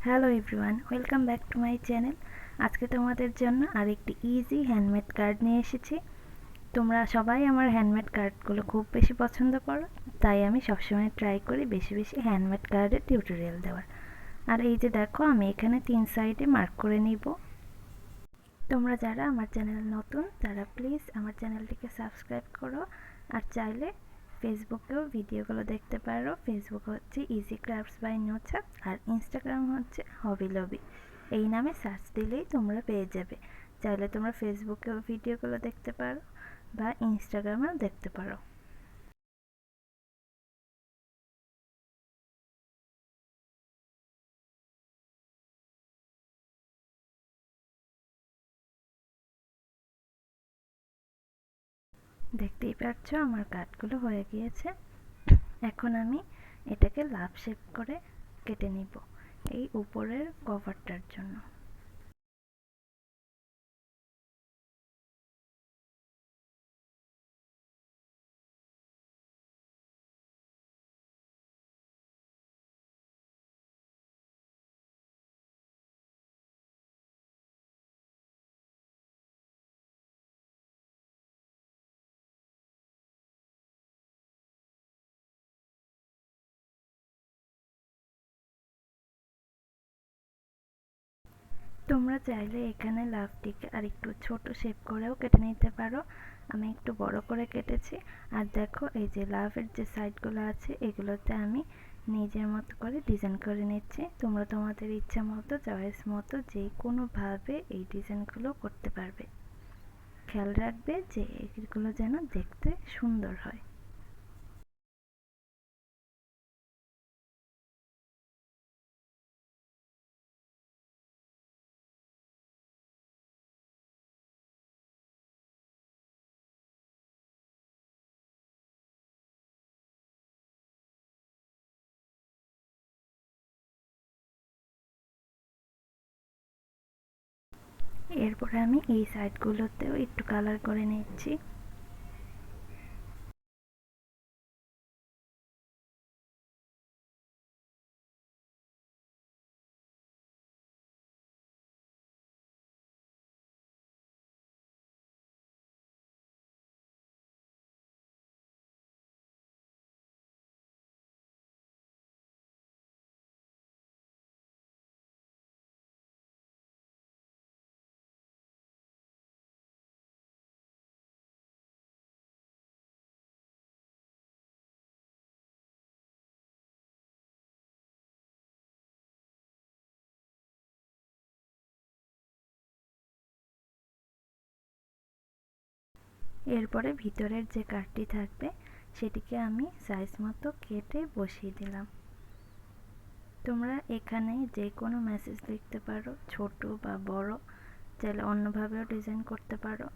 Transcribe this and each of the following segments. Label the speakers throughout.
Speaker 1: Hello everyone, welcome back to my channel. আজকে তোমাদের জন্য আরেকটি ইজি হ্যান্ডমেড কার্ড নিয়ে এসেছি। তোমরা সবাই আমার হ্যান্ডমেড কার্ডগুলো খুব বেশি পছন্দ করো, তাই আমি সবসময় ট্রাই করি বেশি বেশি হ্যান্ডমেড কার্ডের টিউটোরিয়াল দেওয়ার। আর এই যে দেখো, আমি এখানে 3 সাইডে মার্ক করে নিব। তোমরা যারা আমার চ্যানেল নতুন তারা প্লিজ আমার চ্যানেলটিকে সাবস্ক্রাইব করো। আর চাইলে ফেসবুকেও ভিডিওগুলো দেখতে পারো। ফেসবুক হচ্ছে ইজি ক্রাফটস বাই নুছাদ, আর ইনস্টাগ্রাম হচ্ছে হবি লবি। এই নামে সার্চ দিলেই তোমরা পেয়ে যাবে। চাইলে তোমরা ফেসবুকেও ভিডিওগুলো দেখতে পারো বা ইনস্টাগ্রামেও দেখতে পারো। দেখতেই পাচ্ছ আমার কাঠগুলো হয়ে গিয়েছে। এখন আমি এটাকে লাভ শেপ করে কেটে নিব এই উপরের কভারটার জন্য। তোমরা চাইলে এখানে লাভটিকে আর একটু ছোট শেপ করেও কেটে নিতে পারো। আমি একটু বড় করে কেটেছি। আর দেখো, এই যে লাভের যে সাইডগুলো আছে এগুলোতে আমি নিজের মতো করে ডিজাইন করে নিচ্ছি। তোমরা তোমাদের ইচ্ছা মতো, চয়েস মতো যে কোনোভাবে এই ডিজাইনগুলো করতে পারবে। খেয়াল রাখবে যে এগুলো যেন দেখতে সুন্দর হয়। এরপরে আমি এই সাইডগুলোতেও একটু কালার করে নিচ্ছি। এরপরে ভিতরের যে কাঠটি থাকবে সেটিকে আমি সাইজ মতো কেটে বসিয়ে দিলাম। তোমরা এখানে যে কোনো মেসেজ লিখতে পারো, ছোট বা বড়, চাইলে অন্যভাবেও ডিজাইন করতে পারো।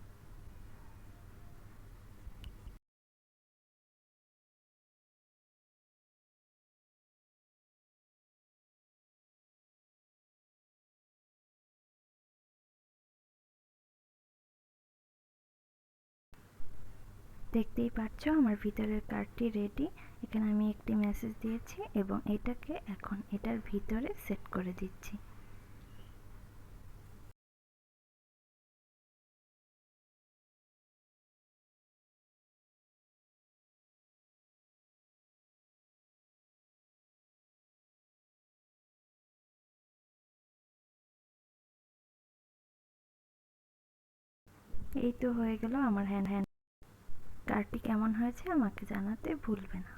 Speaker 1: দেখতেই পাচ্ছ আমার ভিতরের কার্ডটি রেডি। এখানে আমি একটি মেসেজ দিয়েছি এবং এটাকে এখন এটার ভিতরে সেট করে দিচ্ছি। এই তো হয়ে গেল আমার হ্যান্ড। কার্ডটি কেমন হয়েছে আমাকে জানাতে ভুলবে না।